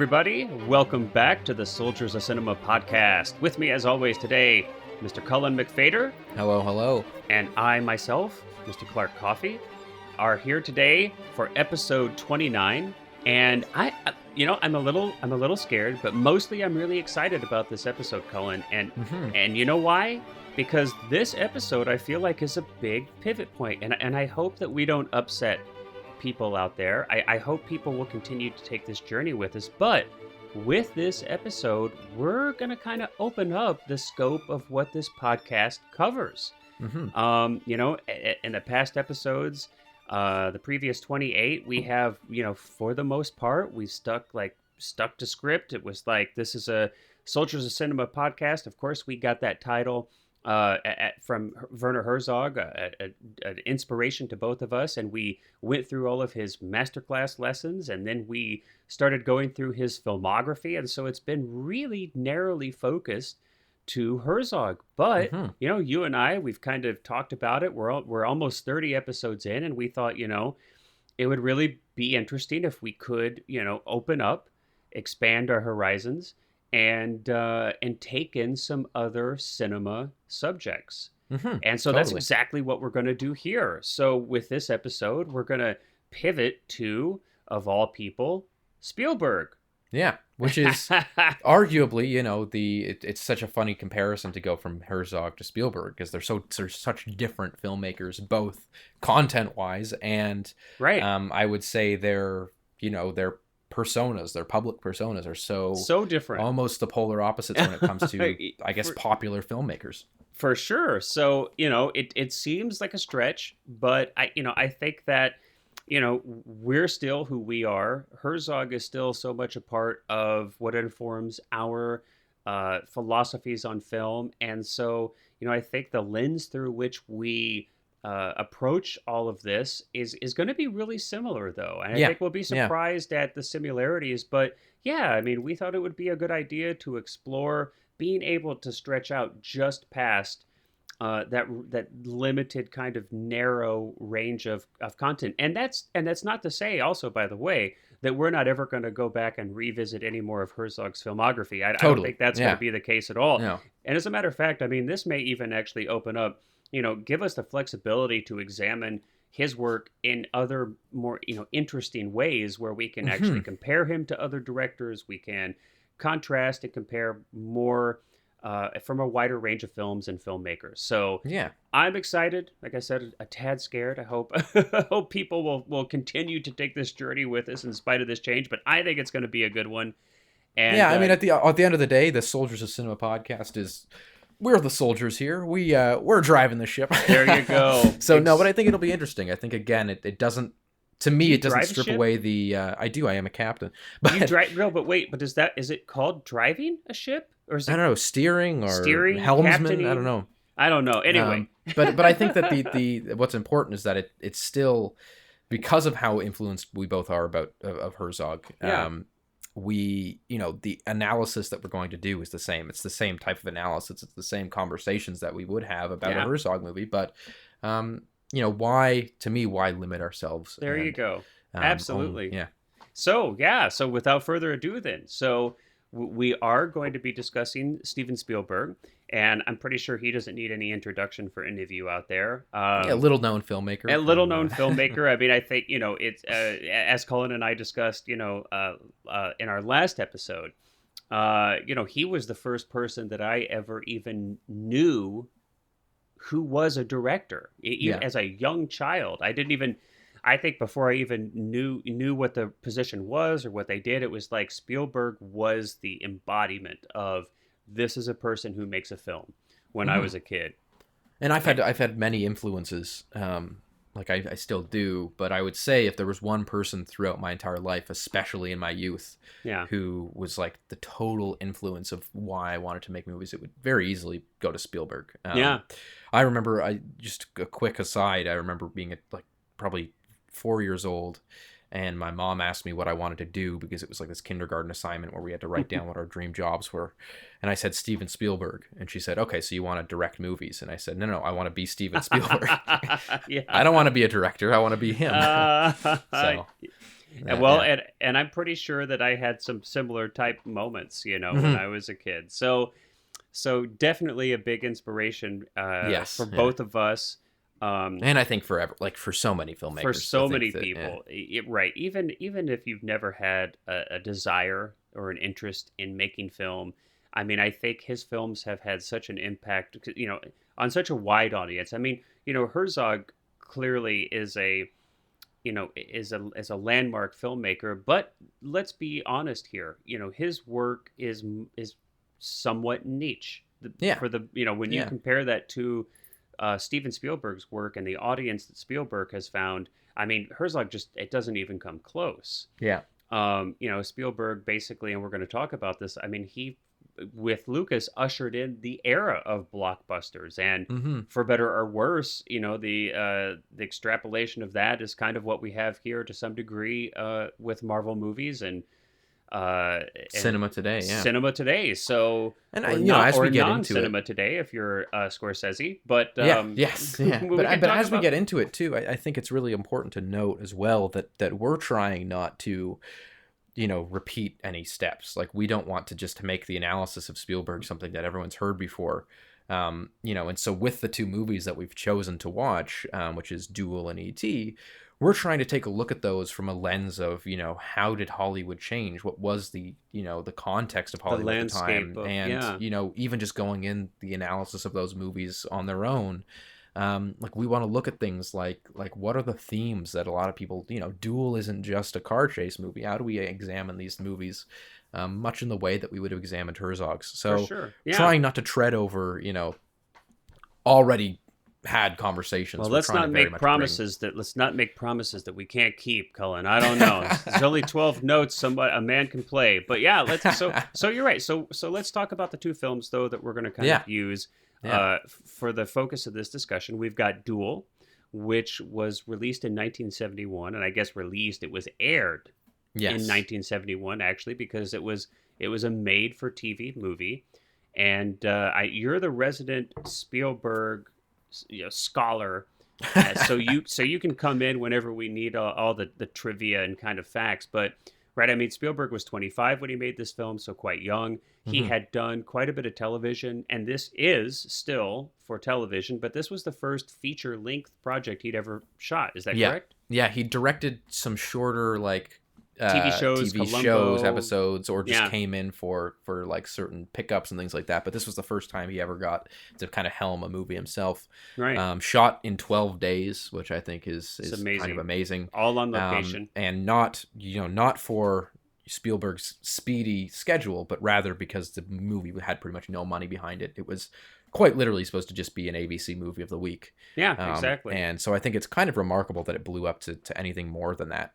everybody. Welcome back to the Soldiers of Cinema podcast. With me, as always, today, Mr. Cullen McFader. Hello, hello. And I, myself, Mr. Clark Coffey, are here today for episode 29. And I'm a little scared, but mostly I'm really excited about this episode, Cullen. And you know why? Because this episode, I feel like, is a big pivot point. And I hope that we don't upset people out there. I hope people will continue to take this journey with us. But with this episode, we're going to kind of open up the scope of what this podcast covers. In the past episodes, the previous 28, we have, for the most part, we stuck to script. It was like, this is a Soldiers of Cinema podcast. Of course, we got that title from Werner Herzog, an inspiration to both of us, and we went through all of his masterclass lessons, and then we started going through his filmography, and so it's been really narrowly focused to Herzog. But you and I, we've kind of talked about it. We're almost 30 episodes in, and we thought it would really be interesting if we could open up, expand our horizons, and take in some other cinema subjects. And so that's exactly what we're going to do here. So with this episode, we're going to pivot to, of all people, Spielberg. Yeah, which is arguably, it's such a funny comparison to go from Herzog to Spielberg, because they're such different filmmakers, both content-wise and right. I would say their personas, their public personas are so different, almost the polar opposites when it comes to I guess popular filmmakers. For sure. So it seems like a stretch, but I think that we're still who we are. Herzog is still so much a part of what informs our philosophies on film, and so I think the lens through which we approach all of this is going to be really similar, though. And I think we'll be surprised at the similarities. But we thought it would be a good idea to explore being able to stretch out just past that limited kind of narrow range of content. And that's not to say also, by the way, that we're not ever going to go back and revisit any more of Herzog's filmography. I don't think that's going to be the case at all. No. And as a matter of fact, this may even actually open up, give us the flexibility to examine his work in other more, interesting ways where we can actually compare him to other directors. We can contrast and compare more from a wider range of films and filmmakers. So I'm excited. Like I said, a tad scared. I hope people will continue to take this journey with us in spite of this change. But I think it's going to be a good one. And at the end of the day, the Soldiers of Cinema podcast is. We're the soldiers here. We're driving the ship. There you go. But I think it'll be interesting. I think again, it doesn't. To me, it doesn't strip away the. I do. I am a captain. But you drive. No, but wait. But is it called driving a ship, or is it? I don't know. Steering, helmsman. I don't know. Anyway, but I think that the what's important is that it's still, because of how influenced we both are of Herzog. The analysis that we're going to do is the same. It's the same type of analysis. It's the same conversations that we would have about a Herzog movie. But, why limit ourselves? There you go. Absolutely. So without further ado then. So we are going to be discussing Steven Spielberg. And I'm pretty sure he doesn't need any introduction for any of you out there. A little-known filmmaker. A little-known filmmaker. I think, it's as Cullen and I discussed, in our last episode, he was the first person that I ever even knew who was a director. Even as a young child. I think before I even knew what the position was or what they did, it was like Spielberg was the embodiment of this is a person who makes a film when I was a kid. And I've had many influences, I still do, but I would say if there was one person throughout my entire life, especially in my youth, who was like the total influence of why I wanted to make movies, it would very easily go to Spielberg. I remember, just a quick aside, I remember being probably 4 years old, and my mom asked me what I wanted to do because it was like this kindergarten assignment where we had to write down what our dream jobs were. And I said, Steven Spielberg. And she said, okay, so you want to direct movies? And I said, no, I want to be Steven Spielberg. I don't want to be a director. I want to be him. And well, and I'm pretty sure that I had some similar type moments, when I was a kid. So definitely a big inspiration Yes, for both of us. And I think forever, like for so many filmmakers, for so many that, people, right? Even if you've never had a desire or an interest in making film, I mean, I think his films have had such an impact, on such a wide audience. I mean, Herzog clearly is a landmark filmmaker, but let's be honest here. His work is somewhat niche. For the when you compare that to Steven Spielberg's work and the audience that Spielberg has found, I mean, Herzog it doesn't even come close. Yeah. Spielberg basically, and we're going to talk about this. I mean, he, with Lucas, ushered in the era of blockbusters, and for better or worse, the extrapolation of that is kind of what we have here to some degree with Marvel movies and cinema today. Cinema today. So, and as we get into cinema today, if you're Scorsese, but but as we get into it too, I think it's really important to note as well that we're trying not to repeat any steps. Like, we don't want to just make the analysis of Spielberg something that everyone's heard before. And so with the two movies that we've chosen to watch, which is Duel and E.T., we're trying to take a look at those from a lens of, how did Hollywood change? What was the context of Hollywood at the time? Even just going in the analysis of those movies on their own. Like, we want to look at things like what are the themes that a lot of people, Duel isn't just a car chase movie. How do we examine these movies much in the way that we would have examined Herzog's? So for sure. Trying not to tread over, already had conversations. Well, let's not make promises that we can't keep, Cullen. I don't know. There's only 12 notes a man can play. But yeah, so you're right. So let's talk about the two films though that we're going to kind of use for the focus of this discussion. We've got Duel, which was released in 1971, and I guess it was aired in 1971 actually, because it was a made-for-TV movie. And you're the resident Spielberg scholar, so you can come in whenever we need all the trivia and kind of facts. But right, I mean, Spielberg was 25 when he made this film, so quite young. He had done quite a bit of television, and this is still for television, but this was the first feature-length project he'd ever shot. Is that correct? Yeah, he directed some shorter TV shows, episodes, or just came in for like certain pickups and things like that. But this was the first time he ever got to kind of helm a movie himself. Right. Shot in 12 days, which I think is kind of amazing. All on location. And not for Spielberg's speedy schedule, but rather because the movie had pretty much no money behind it. It was quite literally supposed to just be an ABC movie of the week. Yeah, exactly. And so I think it's kind of remarkable that it blew up to anything more than that,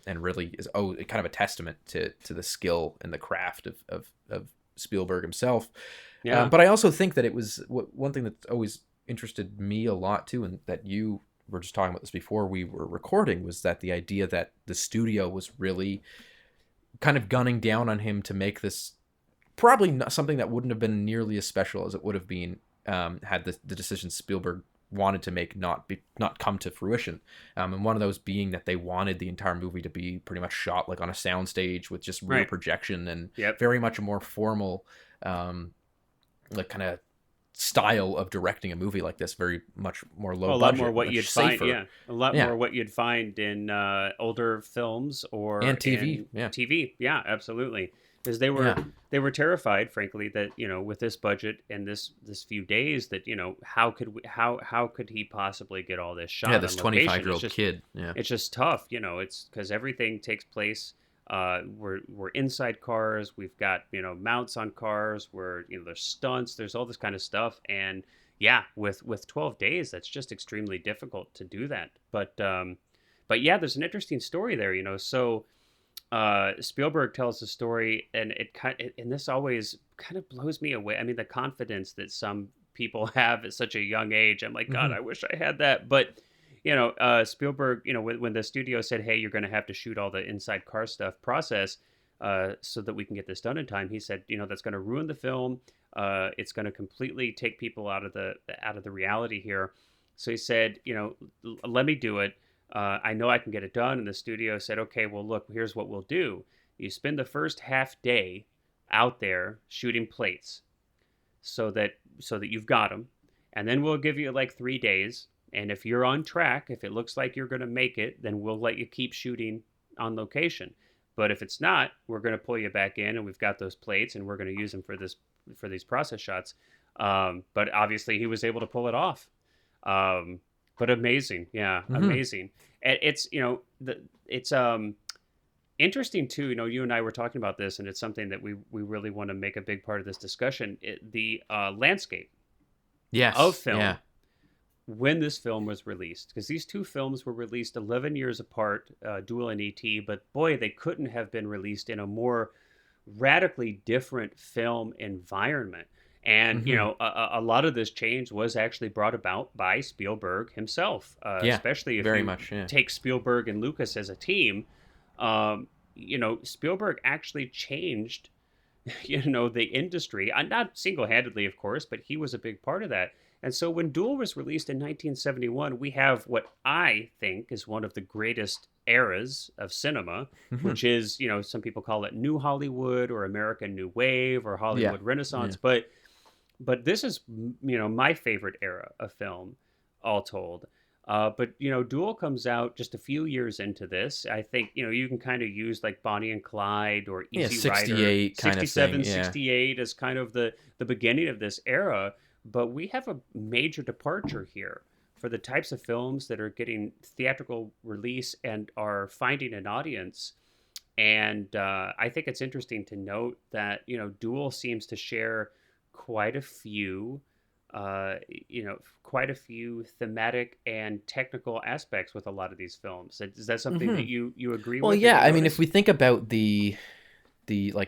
and really is kind of a testament to the skill and the craft of Spielberg himself. Yeah. But I also think that it was one thing that's always interested me a lot too, and that you were just talking about this before we were recording, was that the idea that the studio was really kind of gunning down on him to make this probably not something that wouldn't have been nearly as special as it would have been had the decisions Spielberg wanted to make not come to fruition. And one of those being that they wanted the entire movie to be pretty much shot like on a soundstage with just real projection and very much a more formal like kind of style of directing a movie like this, very much more low budget, a lot more what you'd safer. find, more what you'd find in older films or TV, TV, absolutely. Because they were terrified, frankly, that with this budget and this few days, that how could he possibly get all this shot? Yeah, this 25-year-old kid. Yeah, it's just tough. It's because everything takes place. We're inside cars. We've got mounts on cars. There's stunts. There's all this kind of stuff, and with 12 days, that's just extremely difficult to do that. But there's an interesting story there. So. Spielberg tells the story, and and this always kind of blows me away. I mean, the confidence that some people have at such a young age. I'm like, God, I wish I had that. But Spielberg, when the studio said, "Hey, you're going to have to shoot all the inside car stuff process, so that we can get this done in time," he said, that's going to ruin the film. It's going to completely take people out of the reality here. So he said, let me do it. I know I can get it done. And the studio said, okay, well, look, here's what we'll do. You spend the first half day out there shooting plates so that you've got them. And then we'll give you like 3 days. And if you're on track, if it looks like you're going to make it, then we'll let you keep shooting on location. But if it's not, we're going to pull you back in, and we've got those plates, and we're going to use them for these process shots. But obviously, he was able to pull it off. But amazing, yeah, amazing. And it's it's interesting too. You and I were talking about this, and it's something that we really want to make a big part of this discussion. The landscape, of film. Yeah. When this film was released, because these two films were released 11 years apart, Duel and E.T., but boy, they couldn't have been released in a more radically different film environment. And, a lot of this change was actually brought about by Spielberg himself, especially if you take Spielberg and Lucas as a team. Spielberg actually changed, the industry, not single-handedly, of course, but he was a big part of that. And so when Duel was released in 1971, we have what I think is one of the greatest eras of cinema, which is, some people call it New Hollywood or American New Wave or Hollywood Renaissance. Yeah. But this is, my favorite era of film, all told. But Duel comes out just a few years into this. I think, you can kind of use like Bonnie and Clyde or Easy Rider, 68 kind 67, of thing. 68 as kind of the beginning of this era. But we have a major departure here for the types of films that are getting theatrical release and are finding an audience. And I think it's interesting to note that, Duel seems to share quite a few thematic and technical aspects with a lot of these films. Is that something that you agree with? Well, yeah. I mean, if we think about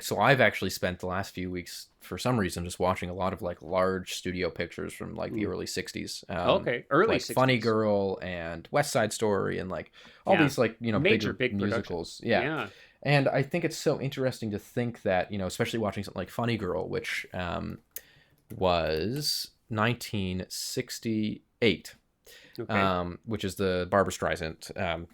so I've actually spent the last few weeks for some reason just watching a lot of like large studio pictures from like the early 60s. Early like 60s. Funny Girl and West Side Story and like all these like, big musicals. Yeah. And I think it's so interesting to think that, especially watching something like Funny Girl, which was 1968, which is the Barbra Streisand,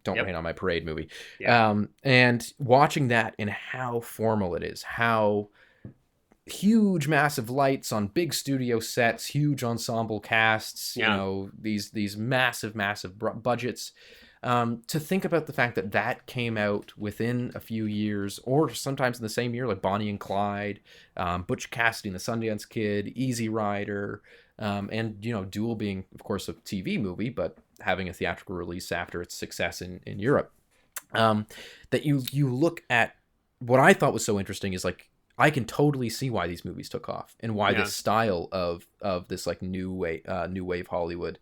Don't Rain on My Parade movie. Yeah. And watching that and how formal it is, how huge, massive lights on big studio sets, huge ensemble casts, these massive budgets. To think about the fact that came out within a few years, or sometimes in the same year, like Bonnie and Clyde, Butch Cassidy and the Sundance Kid, Easy Rider, and Duel being, of course, a TV movie, but having a theatrical release after its success in Europe. That you look at what I thought was so interesting is like I can totally see why these movies took off and why this style of this like new wave Hollywood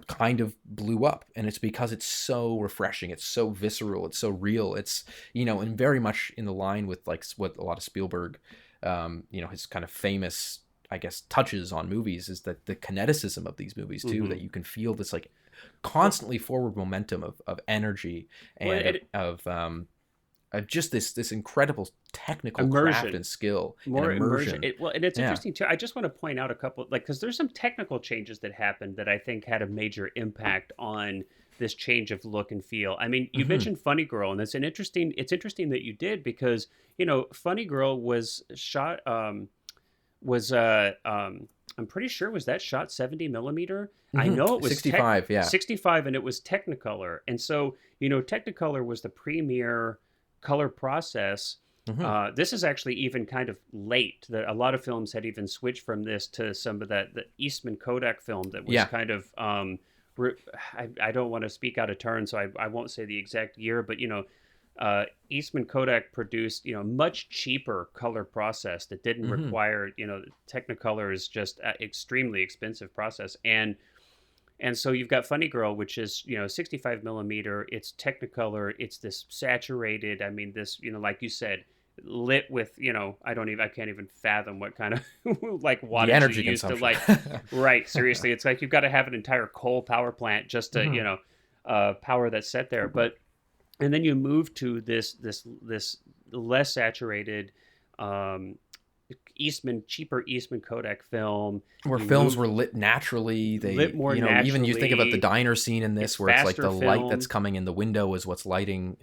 kind of blew up, and it's because it's so refreshing, it's so visceral, it's so real, it's and very much in the line with like what a lot of Spielberg his kind of famous, I guess, touches on movies is that the kineticism of these movies too, that you can feel this like constantly forward momentum of energy and of just this incredible technical craft and skill. More immersion. And it's interesting too. I just want to point out a couple, because there's some technical changes that happened that I think had a major impact on this change of look and feel. I mean, you mentioned Funny Girl, and it's interesting that you did, because Funny Girl was shot. I'm pretty sure was that shot 70 millimeter. I know it was 65. 65, and it was Technicolor. And so Technicolor was the premier color process. This is actually even kind of late. A lot of films had even switched from this to some of the Eastman Kodak film that was kind of I don't want to speak out of turn, so I won't say the exact year, but Eastman Kodak produced much cheaper color process that didn't require Technicolor is just an extremely expensive process. And so you've got Funny Girl, which is 65 millimeter. It's Technicolor. It's this saturated. I mean, this like you said, lit with I can't even fathom what kind of like wattage you used to like. Right, seriously, it's like you've got to have an entire coal power plant just to power that set there. But and then you move to this less saturated cheaper Eastman Kodak film. Where You films moved, were lit naturally. lit more Even you think about the naturally. diner scene in It's this, where it's like faster the light that's film. coming in the window is what's lighting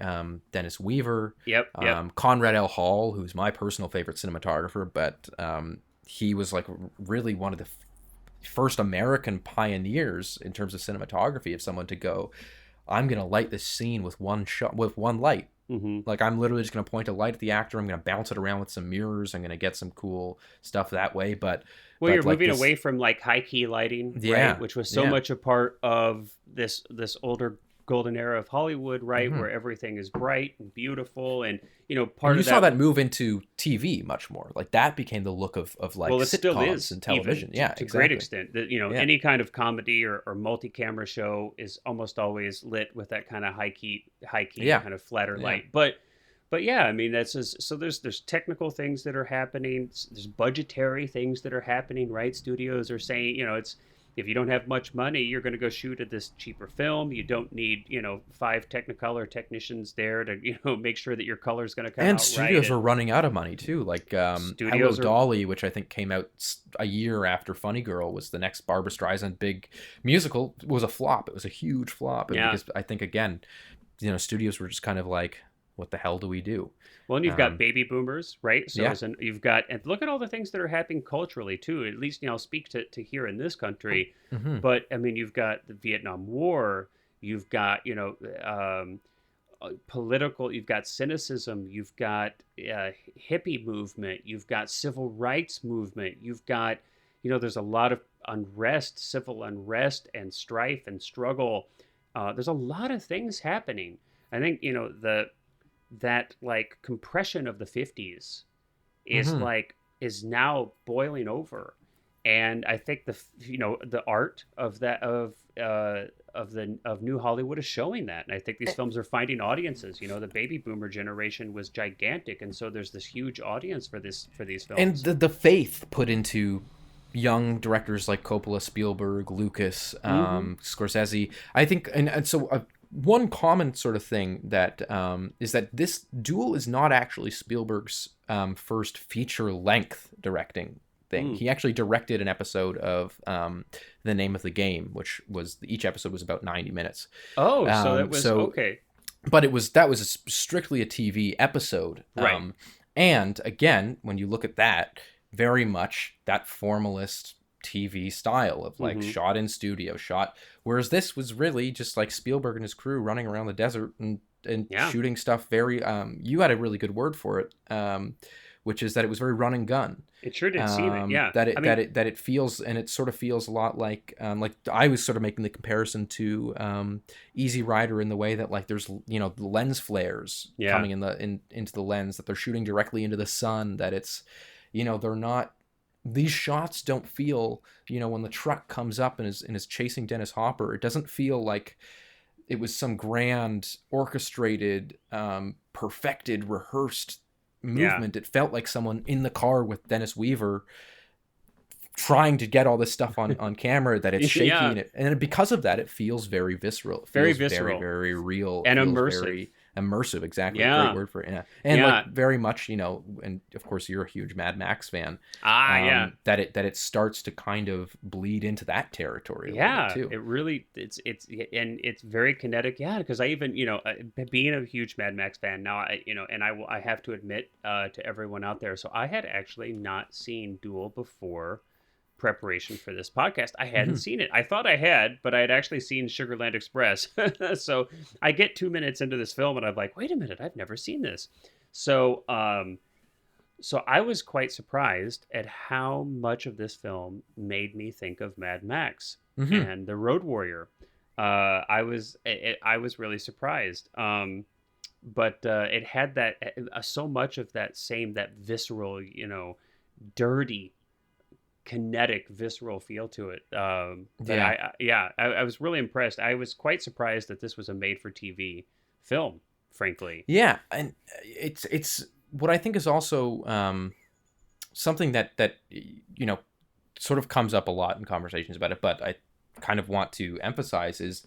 Dennis Weaver. Yep. Conrad L. Hall, who's my personal favorite cinematographer, but he was like really one of the first American pioneers in terms of cinematography, of someone to go, I'm going to light this scene with one shot, with one light. Mm-hmm. Like, I'm literally just going to point a light at the actor. I'm going to bounce it around with some mirrors. I'm going to get some cool stuff that way. But You're like moving this, away from like high key lighting, yeah, right? Which was so much a part of this older golden era of Hollywood, right? Mm-hmm. Where everything is bright and beautiful, and part and you saw that move into TV much more. Like, that became the look of like well, it sitcoms still is and television. to Exactly. great extent. That any kind of comedy or multi-camera show is almost always lit with that kind of high key kind of flatter light. But yeah, I mean, that's just, so there's technical things that are happening. There's budgetary things that are happening, right? Studios are saying, it's, if you don't have much money, you're going to go shoot at this cheaper film. You don't need, 5 Technicolor technicians there to, make sure that your color is going to come out right. And studios are running out of money too. Like Hello Dolly, which I think came out a year after Funny Girl, was the next Barbra Streisand big musical, was a flop. It was a huge flop. And because I think, again, studios were just kind of like, what the hell do we do? Well, and you've got baby boomers, right? So you've got, and look at all the things that are happening culturally too. At least, I'll speak to here in this country. Mm-hmm. But I mean, you've got the Vietnam War, you've got, political, you've got cynicism, you've got hippie movement, you've got civil rights movement, you've got, there's a lot of unrest, civil unrest and strife and struggle. There's a lot of things happening. I think, that like compression of the 50s is is now boiling over, and I think the art of that of New Hollywood is showing that, and I think these films are finding audiences. The baby boomer generation was gigantic, and so there's this huge audience for these films, and the faith put into young directors like Coppola, Spielberg, Lucas, Scorsese, I think, and so one common sort of thing that is that this Duel is not actually Spielberg's first feature-length directing thing. He actually directed an episode of The Name of the Game, which was, each episode was about 90 minutes. Oh, so that was okay. But that was strictly a TV episode. Right. And again, when you look at that, very much that formalist TV style of like shot in studio, whereas this was really just like Spielberg and his crew running around the desert and shooting stuff very you had a really good word for it, which is that it was very run and gun. It sure did seem it, that it feels, and it sort of feels a lot like I was sort of making the comparison to Easy Rider, in the way that like there's the lens flares coming into the lens, that they're shooting directly into the sun, that it's they're not, these shots don't feel, when the truck comes up and is chasing Dennis Hopper, it doesn't feel like it was some grand orchestrated, perfected, rehearsed movement. It felt like someone in the car with Dennis Weaver trying to get all this stuff on camera, that it's shaky, and because of that, it feels very visceral. It feels very, very real and immersive. Very immersive, exactly. Great word for it. And like very much, and of course you're a huge Mad Max fan. That it starts to kind of bleed into that territory. Too. It really it's very kinetic. Because I even being a huge Mad Max fan now, I have to admit to everyone out there, so I had actually not seen Duel before preparation for this podcast. I hadn't seen it. I thought I had, but I had actually seen Sugarland Express. So I get 2 minutes into this film and I'm like, wait a minute, I've never seen this. So I was quite surprised at how much of this film made me think of Mad Max and The Road Warrior. I was really surprised. But it had that so much of that visceral, dirty, kinetic, visceral feel to it. I was really impressed. I was quite surprised that this was a made-for-TV film, frankly. Yeah, and it's what I think is also something that sort of comes up a lot in conversations about it, but I kind of want to emphasize is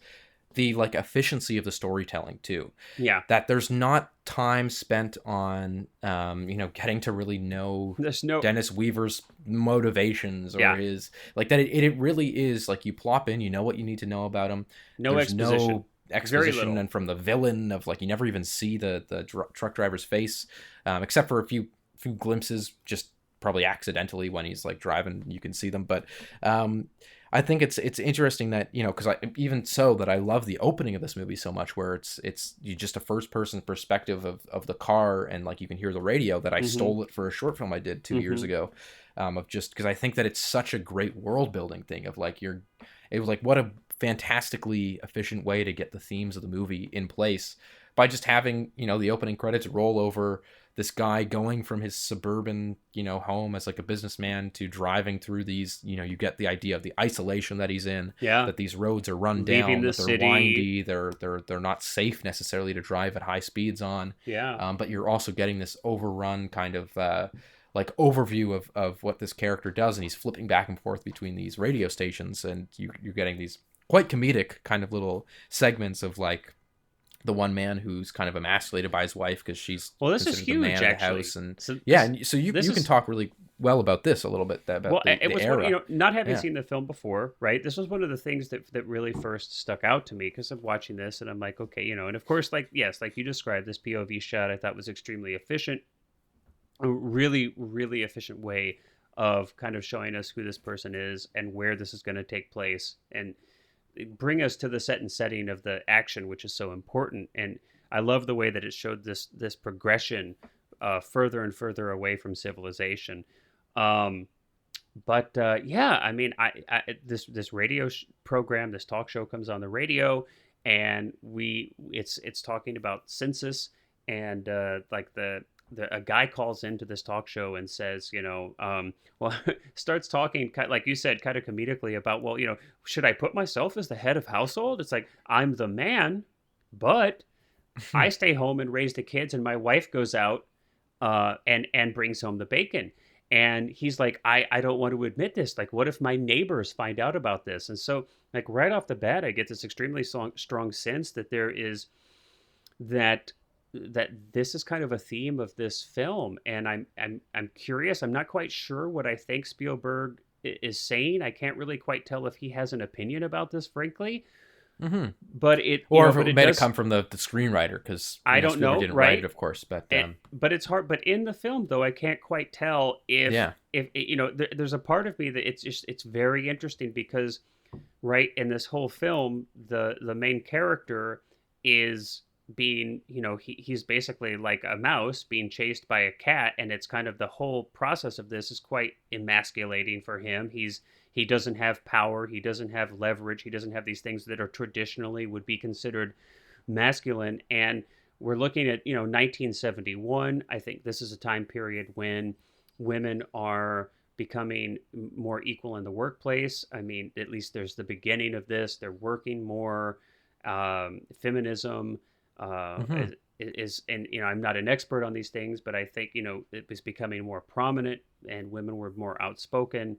the like efficiency of the storytelling too. Yeah. That there's not time spent on getting to really know There's no Dennis Weaver's motivations or Yeah. his like that. It really is like you plop in, you know what you need to know about him. No There's exposition. no Very exposition, little. and from the villain of like you never even see the truck driver's face, except for a few glimpses, just probably accidentally when he's like driving, you can see them. But I think it's interesting that, you know, because I love the opening of this movie so much, where it's you just a first person perspective of the car, and like you can hear the radio. That I stole it for a short film I did 2 years ago, of just because I think that it's such a great world building thing of like it was like what a fantastically efficient way to get the themes of the movie in place by just having, you know, the opening credits roll over this guy going from his suburban, you know, home as like a businessman to driving through these, you know, you get the idea of the isolation that he's in. Yeah. That these roads are run Leaving down, that they're city. windy, they're not safe necessarily to drive at high speeds on. Yeah. But you're also getting this overrun kind of like overview of what this character does, and he's flipping back and forth between these radio stations, and you're getting these quite comedic kind of little segments of like the one man who's kind of emasculated by his wife because she's this is huge, the man actually. of the house, and so you can talk really well about this a little bit about the era. One, not having seen the film before, right? This was one of the things that really first stuck out to me because I'm watching this and I'm like, okay, you know, and of course, like like you described, this POV shot I thought was extremely efficient, a really, really efficient way of kind of showing us who this person is and where this is going to take place, and bring us to the set and setting of the action, which is so important. And I love the way that it showed this progression further and further away from civilization. I mean, this radio program, this talk show comes on the radio, and it's talking about census, and like a guy calls into this talk show and says, starts talking, like you said, kind of comedically about, well, you know, should I put myself as the head of household? It's like, I'm the man, but I stay home and raise the kids, and my wife goes out and brings home the bacon. And he's like, I don't want to admit this. Like, what if my neighbors find out about this? And so, like, right off the bat, I get this extremely strong sense that there is that this is kind of a theme of this film, and I'm curious. I'm not quite sure what I think Spielberg is saying. I can't really quite tell if he has an opinion about this, frankly. But it may have come from the screenwriter, because I don't know. Didn't right? write it, of course, but it's hard. But in the film, though, I can't quite tell if you know. There's a part of me that it's very interesting because, right, in this whole film, the main character is being, you know, he's basically like a mouse being chased by a cat, and it's kind of the whole process of this is quite emasculating for him. He doesn't have power, he doesn't have leverage, he doesn't have these things that are traditionally would be considered masculine. And we're looking at, you know, 1971. I think this is a time period when women are becoming more equal in the workplace. I mean, at least there's the beginning of this. They're working more. Feminism is, and you know, I'm not an expert on these things, but I think, you know, it was becoming more prominent, and women were more outspoken,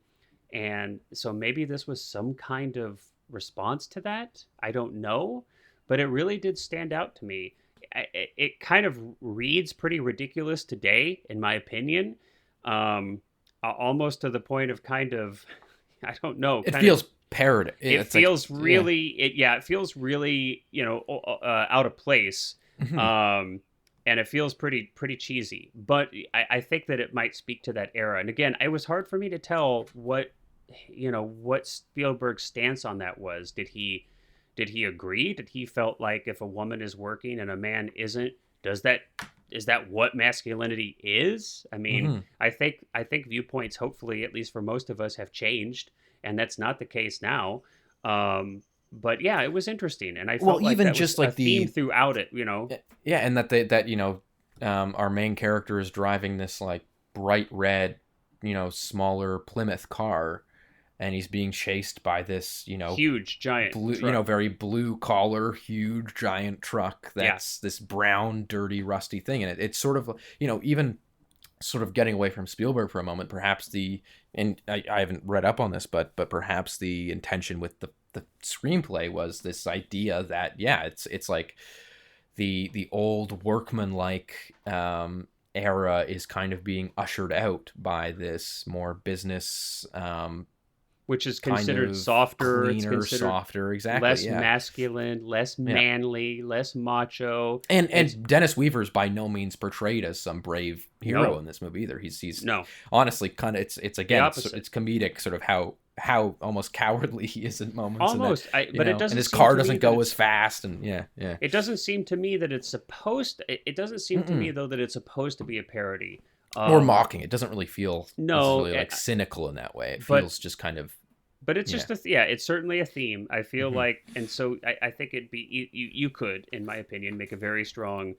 and so maybe this was some kind of response to that. I don't know, but it really did stand out to me. It kind of reads pretty ridiculous today, in my opinion, almost to the point of kind of, I don't know. It feels parody. It feels really, it feels really, you know, out of place, and it feels pretty cheesy. But I think that it might speak to that era. And again, it was hard for me to tell what Spielberg's stance on that was. Did he agree? Did he felt like if a woman is working and a man isn't, is that what masculinity is? I mean, I think viewpoints, hopefully, at least for most of us, have changed. And that's not the case now. But yeah, it was interesting. And I felt like even that just was like a theme throughout it, you know? Yeah, and that you know, our main character is driving this like bright red, you know, smaller Plymouth car, and he's being chased by this, you know, huge giant blue, truck. you know, very blue collar, huge giant truck that's this brown, dirty, rusty thing. And it's sort of, you know, even sort of getting away from Spielberg for a moment, perhaps and I haven't read up on this, but perhaps the intention with the the screenplay was this idea that it's like the old workman-like era is kind of being ushered out by this more business, which is considered softer, cleaner, it's considered softer, exactly, less masculine, less manly, less macho. And Dennis Weaver's by no means portrayed as some brave hero in this movie either. He's honestly kind of it's again it's comedic, sort of how almost cowardly he is in moments. Almost, but it doesn't. And his car doesn't go as fast, and It doesn't seem to me that it's supposed. It doesn't seem to me though that it's supposed to be a parody. Or mocking. It doesn't really feel necessarily like cynical in that way. It feels just kind of. But it's just it's certainly a theme. I feel like, and so I think it'd be you could, in my opinion, make a very strong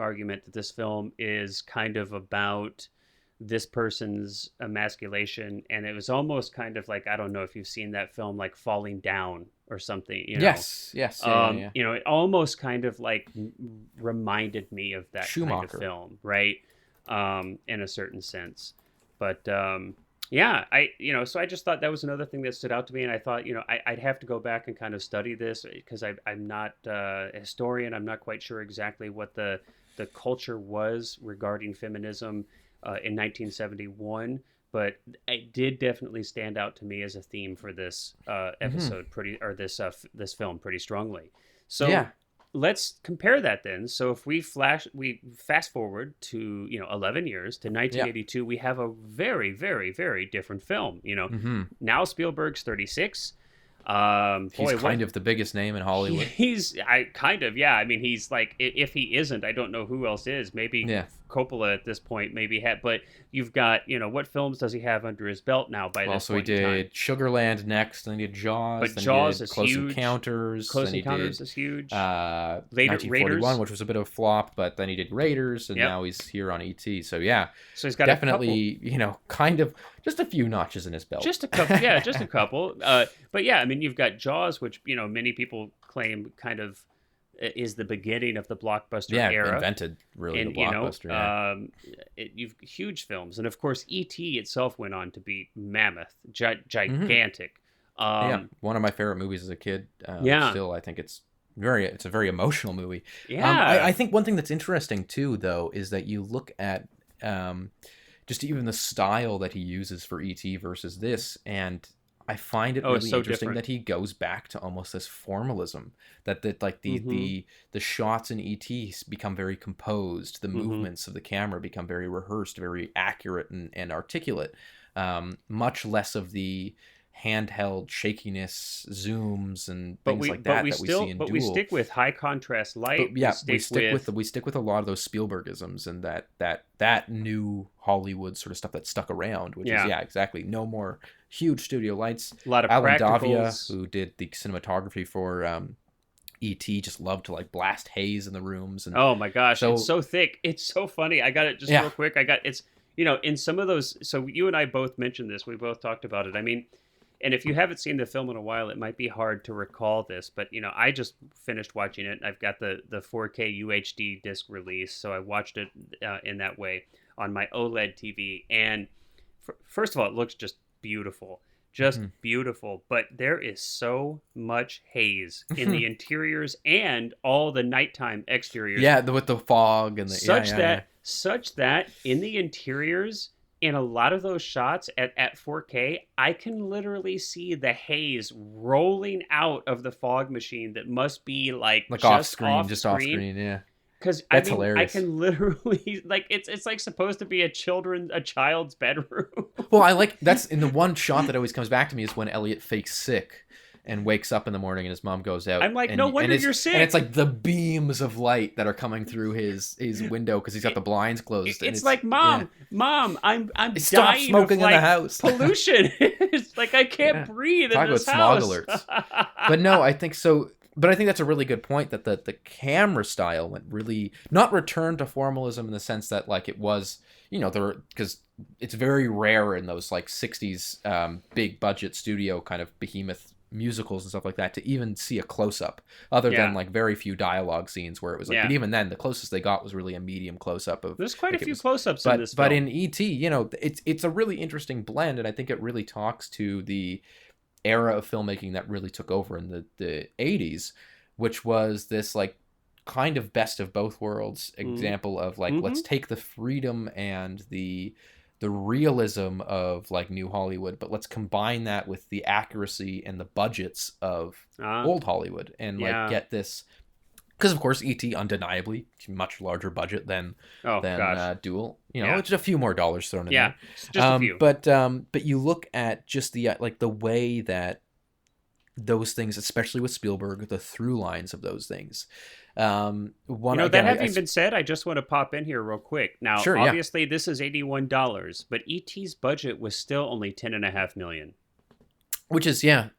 argument that this film is kind of about this person's emasculation, and it was almost kind of like, I don't know if you've seen that film, like Falling Down or something. Yes. You know, it almost kind of like reminded me of that Schumacher kind of film, right? In a certain sense, but so I just thought that was another thing that stood out to me, and I thought, I'd have to go back and kind of study this because I'm not a historian. I'm not quite sure exactly what the culture was regarding feminism in 1971, but it did definitely stand out to me as a theme for this episode, this film pretty strongly. So let's compare that then. So if we fast forward to 11 years to 1982, we have a very, very, very different film. Now Spielberg's 36. He's kind of the biggest name in Hollywood. He's like, if he isn't, I don't know who else is. Maybe Coppola at this point maybe had, but you've got, what films does he have under his belt now by this point? So he did Sugarland next, then he did Jaws, but then Jaws he did is Close huge. Encounters. Close Encounters is huge. Later 1941, Raiders, which was a bit of a flop, but then he did Raiders, and now he's here on E.T. So so he's got definitely, kind of just a few notches in his belt. Just a couple, just a couple. But you've got Jaws, which many people claim kind of is the beginning of the blockbuster era. Invented really the blockbuster. You've huge films, and of course E.T. itself went on to be mammoth, gigantic. One of my favorite movies as a kid. Still, I think it's a very emotional movie. I think one thing that's interesting too, though, is that you look at just even the style that he uses for E.T. versus this, and I find it really interesting different. That he goes back to almost this formalism, that the shots in E.T. become very composed, the movements of the camera become very rehearsed, very accurate and articulate, much less of the handheld shakiness, zooms, and things like that we see in Duel. But we stick with high contrast light. We stick with a lot of those Spielbergisms and that new Hollywood sort of stuff that stuck around, which is exactly, no more huge studio lights. A lot of Alan practicals. Davia, who did the cinematography for E.T., just loved to like blast haze in the rooms. And oh my gosh, it's so thick. It's so funny. I got it just real quick. It's in some of those. So you and I both mentioned this. We both talked about it. I mean, and if you haven't seen the film in a while, it might be hard to recall this, but I just finished watching it. I've got the 4K UHD disc release, so I watched it in that way on my OLED TV. And first of all, it looks just beautiful, beautiful. But there is so much haze in the interiors and all the nighttime exteriors. Yeah, with the fog and the such that in the interiors. In a lot of those shots at 4K, I can literally see the haze rolling out of the fog machine that must be like just off screen. Yeah. Because hilarious. I can literally it's like supposed to be a child's bedroom. Well, that's in the one shot that always comes back to me is when Elliot fakes sick and wakes up in the morning and his mom goes out. I'm like, no wonder you're sick. And it's like the beams of light that are coming through his window because he's got the blinds closed. It's like, Mom, I'm stop dying smoking of in the house. Pollution. It's like I can't breathe in this Talk house. about smog alerts. But no, I think so. But I think that's a really good point, that the camera style went really, not returned to formalism in the sense that like it was, because it's very rare in those like 60s big budget studio kind of behemoth musicals and stuff like that to even see a close-up, other than like very few dialogue scenes where it was like, but even then the closest they got was really a medium close-up of, there's quite a few close-ups in this film. But in E.T., you know, it's a really interesting blend, and I think it really talks to the era of filmmaking that really took over in the 80s, which was this like kind of best of both worlds example of like, let's take the freedom and the realism of like new Hollywood, but let's combine that with the accuracy and the budgets of old Hollywood, and like get this, because of course E.T. undeniably much larger budget than Duel. You know, it's just a few more dollars thrown in there. Just a few. But you look at just the like the way that those things, especially with Spielberg, the through lines of those things. That having been said, I just want to pop in here real quick. Now, obviously, this is $81, but E.T.'s budget was still only $10.5 million. Which is, I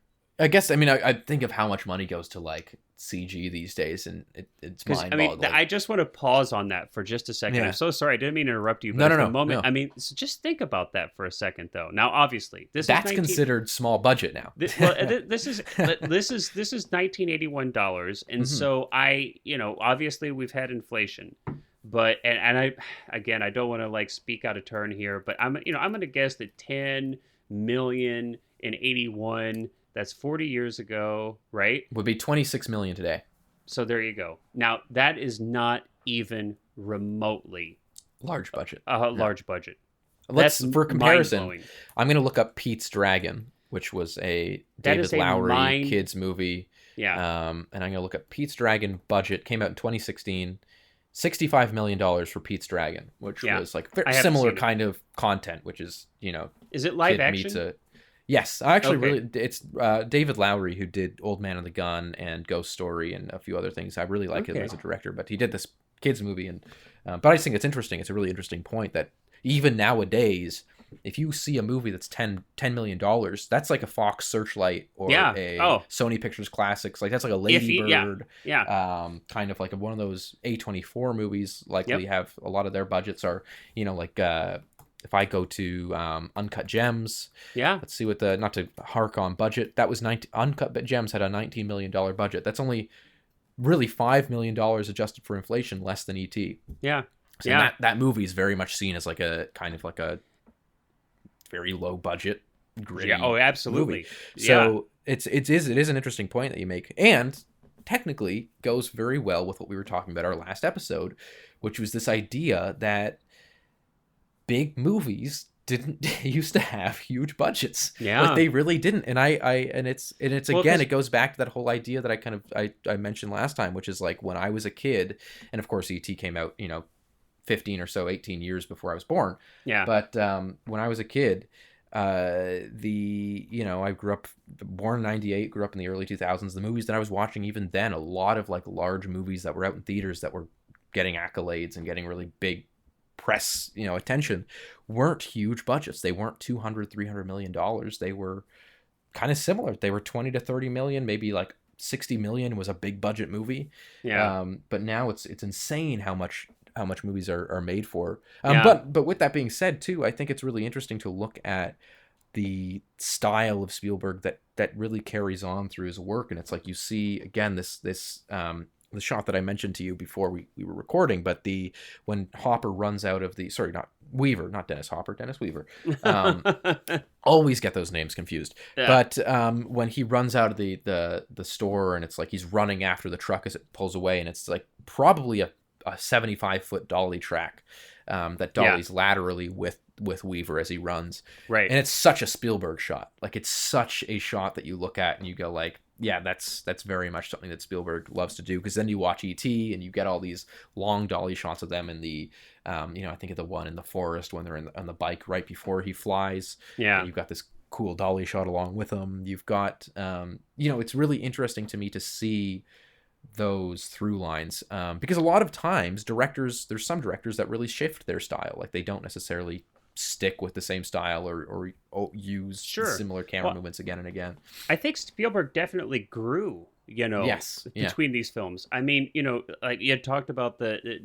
guess, I mean, I think of how much money goes to like CG these days, and it's mind-boggling. I just want to pause on that for just a second. I'm so sorry, I didn't mean to interrupt you. But No. I mean, so just think about that for a second, though. Now, obviously, that's considered small budget now. This is $1981, and so obviously we've had inflation, but and I don't want to like speak out of turn here, but I'm going to guess that 10 million in 81. That's 40 years ago, right? Would be 26 million today. So there you go. Now, that is not even remotely large budget. Large budget. For comparison, I'm going to look up Pete's Dragon, which was a David Lowery kids movie. Yeah. And I'm going to look up Pete's Dragon budget. Came out in 2016. $65 million for Pete's Dragon, which was like very similar kind of content, which is, Is it live action? Yes, actually, it's David Lowery, who did Old Man and the Gun and Ghost Story and a few other things. I really like him as a director, but he did this kids movie, and but I just think it's interesting. It's a really interesting point that even nowadays, if you see a movie that's $10 million, that's like a Fox Searchlight or a Sony Pictures Classics. Like that's like a Lady Bird, kind of like one of those A24 movies. Likely have a lot of their budgets are like. If I go to Uncut Gems, let's see what not to hark on budget, that was Uncut Gems had a $19 million budget. That's only really $5 million adjusted for inflation, less than E.T. Yeah. So that movie is very much seen as like a kind of like a very low budget, gritty absolutely. movie. So it is an interesting point that you make, and technically goes very well with what we were talking about our last episode, which was this idea that big movies didn't used to have huge budgets. Like they really didn't. And it's again, it goes back to that whole idea that I mentioned last time, which is like when I was a kid, and of course E.T. came out, 15 or so, 18 years before I was born. Yeah. But when I was a kid, I grew up born in 98, grew up in the early 2000s. The movies that I was watching even then, a lot of like large movies that were out in theaters that were getting accolades and getting really big press attention weren't huge budgets. They weren't $200-300 million. They were kind of similar. They were 20 to 30 million, maybe like 60 million was a big budget movie. But now it's insane how much movies are made for. But with that being said too, I think it's really interesting to look at the style of Spielberg that really carries on through his work. And it's like you see again this the shot that I mentioned to you before we were recording, but when Hopper runs out of not Dennis Hopper, Dennis Weaver. Always get those names confused. But when he runs out of the store, and it's like he's running after the truck as it pulls away, and it's like probably a 75-foot dolly track that dollies laterally with Weaver as he runs. Right. And it's such a Spielberg shot. Like it's such a shot that you look at and you go like, yeah, that's very much something that Spielberg loves to do, because then you watch E.T. and you get all these long dolly shots of them in the, I think of the one in the forest when they're on the bike right before he flies. Yeah. And you've got this cool dolly shot along with them. You've got, it's really interesting to me to see those through lines, because a lot of times there's some directors that really shift their style. Like they don't necessarily stick with the same style or use similar camera movements again and again. I think Spielberg definitely grew, between these films. I mean, like you had talked about the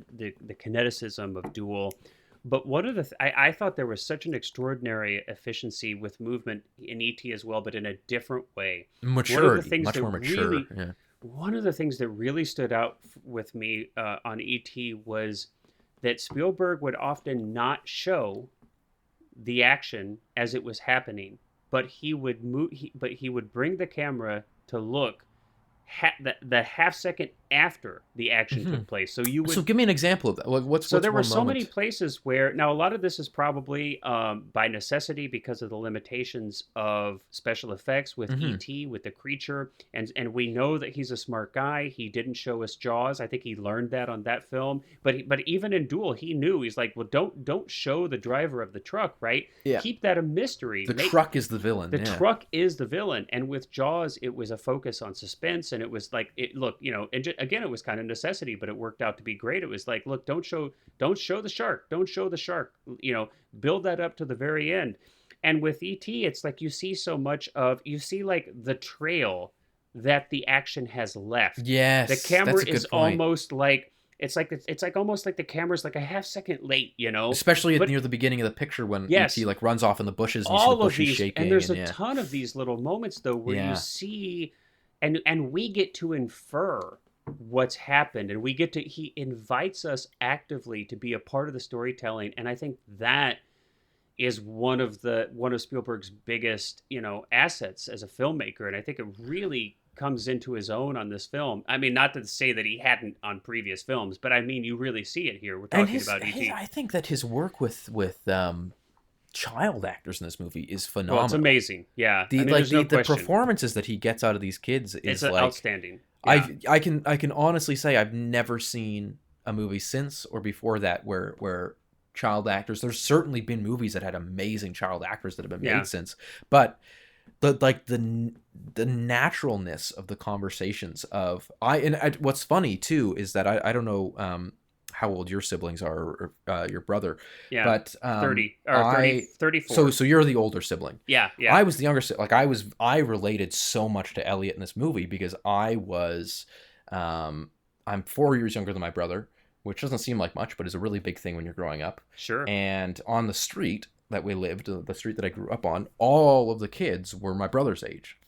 kineticism of Duel. But one of the I thought there was such an extraordinary efficiency with movement in ET as well, but in a different way. One of the Maturity, things much that more mature. really Yeah. One of the things that really stood out with me on ET was that Spielberg would often not show the action as it was happening, but he would but he would bring the camera to look the half second after the action Hmm. took place. So you So would give me an example of that. so What's there were one so many moment? places where now a lot of this is probably by necessity because of the limitations of special effects with Hmm. ET with the creature, and we know that he's a smart guy. He didn't show us Jaws. I think he learned that on that film. But even in Duel, he knew he's like, well, don't show the driver of the truck, right? Yeah. Keep that a mystery. The truck is the villain. The Yeah. truck is the villain, and with Jaws it was a focus on suspense, and it was like it look and again it was kind of necessity, but it worked out to be great. It was like, look, don't show the shark, don't show the shark, build that up to the very end. And with ET it's like you see like the trail that the action has left. The Yes, that's camera a is good point. almost like it's like almost like the camera's like a half second late. Especially But near the beginning of the picture when yes, ET like runs off in the bushes and you see the all of bushes these, and shaking there's and a yeah. ton of these little moments though where you Yeah. see and we get to infer what's happened, and he invites us actively to be a part of the storytelling, and I think that is one of Spielberg's biggest assets as a filmmaker, and I think it really comes into his own on this film. I mean, not to say that he hadn't on previous films, but I mean you really see it here. We're And talking about ET. I think that his work with child actors in this movie is Well, it's phenomenal. amazing. Yeah, The I mean, like there's no the question. performances that he gets out of these kids It's is like outstanding. Yeah. I can honestly say I've never seen a movie since or before that where child actors. There's certainly been movies that had amazing child actors that have been Yeah. made since, but the naturalness of the conversations of what's funny too is that I don't know how old your siblings are or your brother, Yeah. but 30 or 30, 34. so you're the older sibling. Yeah. I was the younger like I related so much to Elliot in this movie because I'm 4 years younger than my brother, which doesn't seem like much but is a really big thing when you're growing up. Sure. And on the street that we lived, the street that I grew up on, all of the kids were my brother's age.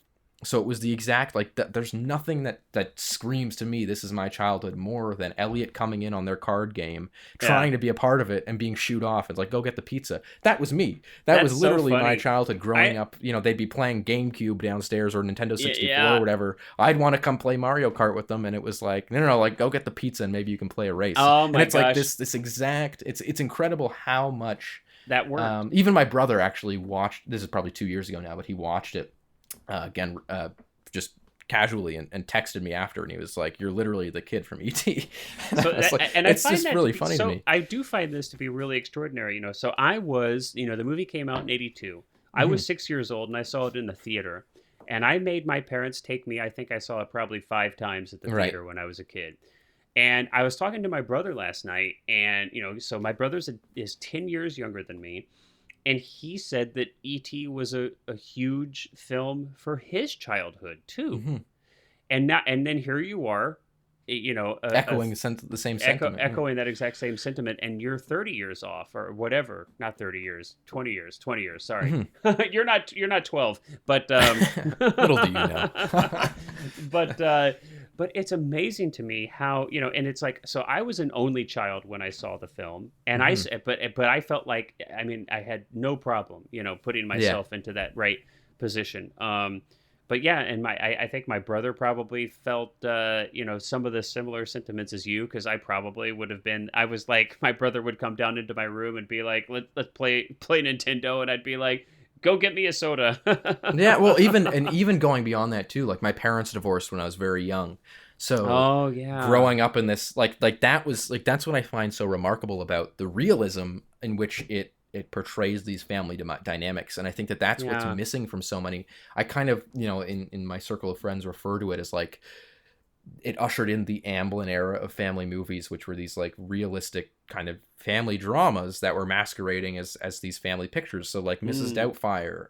So it was the exact like there's nothing that screams to me this is my childhood more than Elliot coming in on their card game, trying to be a part of it and being shooed off. It's like, go get the pizza. That was me. That was literally so my childhood growing up. They'd be playing GameCube downstairs or Nintendo 64 or whatever. I'd want to come play Mario Kart with them, and it was like, no, like go get the pizza and maybe you can play a race. Oh my and it's gosh. like this exact. It's incredible how much That worked. Even my brother actually watched. This is probably 2 years ago now, but he watched it again. Just casually and texted me after, and he was like, "You're literally the kid from ET." So It's just really funny to me. I do find this to be really extraordinary. So I was, the movie came out in '82. I was 6 years old, and I saw it in the theater. And I made my parents take me. I think I saw it probably 5 times at the theater when I was a kid. And I was talking to my brother last night, and so my brother's is 10 years younger than me. And he said that E.T. was a huge film for his childhood too. Mm-hmm. And then here you are, echoing the same sentiment. Echoing that exact same sentiment, and you're 30 years off or whatever. Not 30 years, 20 years. Sorry. Mm-hmm. You're not 12, but little do you know. But it's amazing to me how, and it's like, so I was an only child when I saw the film, and but I felt like, I mean, I had no problem, putting myself into that right position. But yeah, and I think my brother probably felt, some of the similar sentiments as you, because I probably would have been. I was like, my brother would come down into my room and be like, let's play Nintendo, and I'd be like, go get me a soda. Yeah, well, even going beyond that too, like my parents divorced when I was very young. So growing up in this like that was like that's what I find so remarkable about the realism in which it portrays these family dynamics, and I think that's what's missing from so many. I kind of in my circle of friends refer to it as like it ushered in the Amblin era of family movies, which were these like realistic kind of family dramas that were masquerading as these family pictures. So like Mrs. Doubtfire,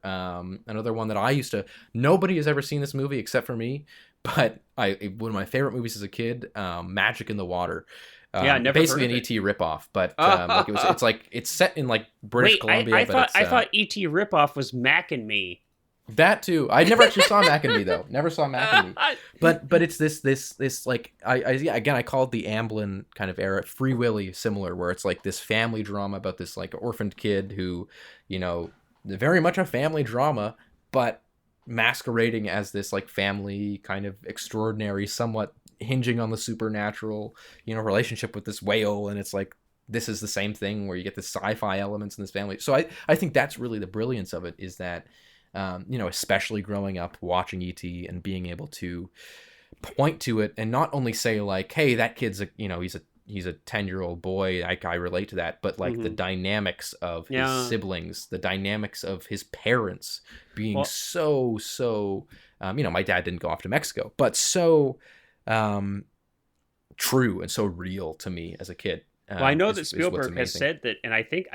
another one that nobody has ever seen this movie except for me, but one of my favorite movies as a kid, Magic in the Water. Yeah, never basically heard an of ET ripoff, but like it's set in like British Columbia. I thought ET ripoff was Mac and Me. That too. I never actually saw Mac and Me though. Never saw Mac and Me. But it's this like I call it the Amblin kind of era, Free Willy similar, where it's like this family drama about this like orphaned kid who, very much a family drama, but masquerading as this like family kind of extraordinary, somewhat hinging on the supernatural, relationship with this whale, and it's like this is the same thing where you get the sci-fi elements in this family. So I think that's really the brilliance of it, is that especially growing up watching E.T. and being able to point to it and not only say like, hey, that kid's he's a 10-year-old boy, I relate to that, but like the dynamics of his siblings, the dynamics of his parents being so my dad didn't go off to Mexico, but so true and so real to me as a kid. Well, I know that Spielberg has said that, and I think